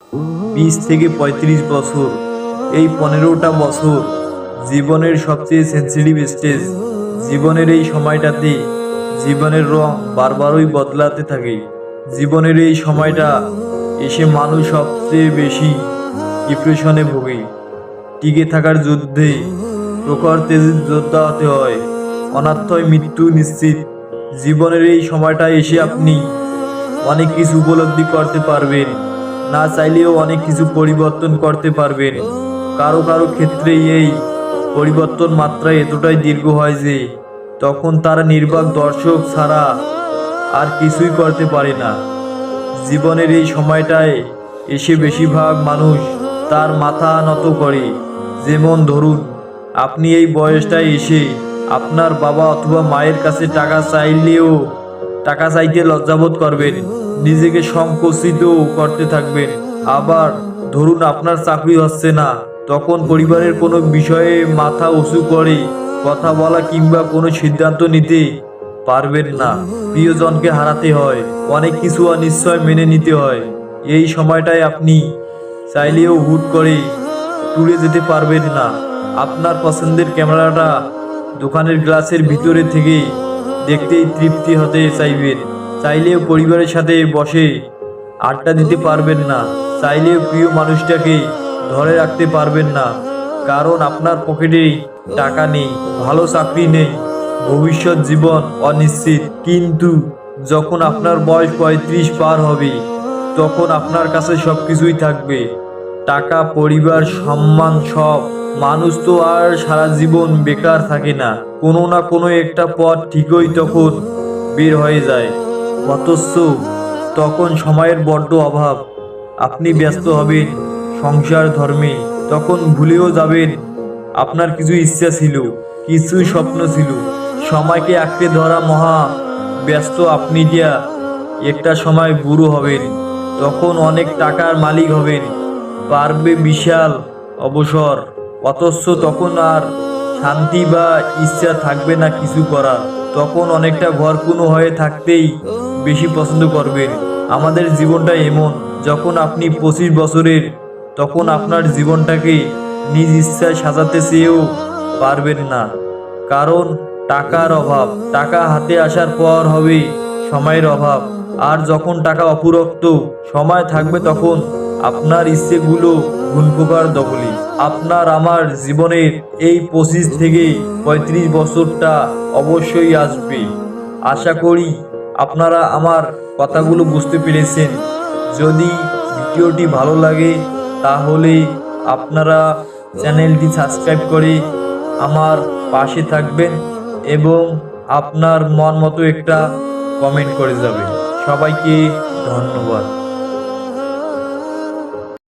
20 থেকে 35 বছর, এই 15টা বছর জীবনের সবচেয়ে সেন্সিটিভ স্টেজ। জীবনের এই সময়টাতে জীবনের রং বারবারই বদলাতে থাকে। জীবনের এই সময়টা এসে মানুষ সবচেয়ে বেশি ডিপ্রেশনে ভোগে। টিকে থাকার যুদ্ধে প্রখর তেজের যোদ্ধা হতে হয়, অনাথয় মৃত্যু নিশ্চিত। জীবনের এই সময়টা এসে আপনি অনেক কিছু উপলব্ধি করতে পারবেন, না চাইলেও অনেক কিছু পরিবর্তন করতে পারবেন। কারো কারো ক্ষেত্রে এই পরিবর্তন মাত্রা এতটাই দীর্ঘ হয় যে তখন তারা নির্বাক দর্শক ছাড়া আর কিছুই করতে পারে না। জীবনের এই সময়টায় এসে বেশিরভাগ মানুষ তার মাথা নত করে। যেমন ধরুন, আপনি এই বয়সটায় এসে আপনার বাবা অথবা মায়ের কাছে টাকা চাইতে লজ্জাবোধ করবেন, নিজেকে সংকুচিত করতে থাকবেন। আবার ধরুন আপনার চাকরি হচ্ছে না, তখন পরিবারের কোনো বিষয়ে মাথা উঁচু করে কথা বলা কিংবা কোনো সিদ্ধান্ত নিতে পারবেন না। প্রিয়জনকে হারাতে হয়, অনেক কিছু অনিশ্চয় মেনে নিতে হয়। এই সময়টায় আপনি চাইলেও হুট করে ট্যুরে যেতে পারবেন না। আপনার পছন্দের ক্যামেরাটা দোকানের গ্লাসের ভিতরে থেকে দেখতেই তৃপ্তি হতে চাইবেন। চাইলেও পরিবারের সাথে বসে আড্ডা দিতে পারবেন না। চাইলেও প্রিয় মানুষটাকে ধরে রাখতে পারবেন না, কারণ আপনার পকেটে টাকা নেই, ভালো চাকরি নেই, ভবিষ্যৎ জীবন অনিশ্চিত। কিন্তু যখন আপনার বয়স 35 পার হবে, তখন আপনার কাছে সবকিছুই থাকবে, টাকা, পরিবার, সম্মান সব। মানুষ তো আর সারা জীবন বেকার থাকে না, কোনো না কোনো একটা পথ ঠিকই তখন বের হয়ে যায়। অথচ তখন সময়ের বড্ড অভাব। আপনি ব্যস্ত হবেন সংসার ধর্মে, তখন ভুলেও যাবেন আপনার কিছু ইচ্ছা ছিল, কিছু স্বপ্ন ছিল। সময়কে আঁকড়ে ধরা মহা ব্যস্ত আপনি একটা সময় বুড়ো হবেন, তখন অনেক টাকার মালিক হবেন, পারবে বিশাল অবসর। অথচ তখন আর শান্তি বা ইচ্ছা থাকবে না কিছু করার। তখন অনেকটা ঘরকুনো হয়ে থাকতেই বেশি পছন্দ করবেন। আমাদের জীবনটা এমন, যখন আপনি 25 বছরের, তখন আপনার জীবনটাকে নিজ ইচ্ছায় সাজাতে চেয়েও পারবেন না, কারণ টাকার অভাব। টাকা হাতে আসার পর হবে সময়ের অভাব, আর যখন টাকা অপুরন্ত সময় থাকবে, তখন আপনার ইচ্ছেগুলো ঘুণপোকার দখলে। আপনার আমার জীবনের এই 25 থেকে 35 বছরটা অবশ্যই আসবে। আশা করি আপনারা আমার কথাগুলো বুঝতে পেরেছেন। যদি ভিডিওটি ভালো লাগে, তাহলে আপনারা চ্যানেলটি সাবস্ক্রাইব করে আমার পাশে থাকবেন এবং আপনার মন মতো একটা কমেন্ট করে যাবেন। সবাইকে ধন্যবাদ।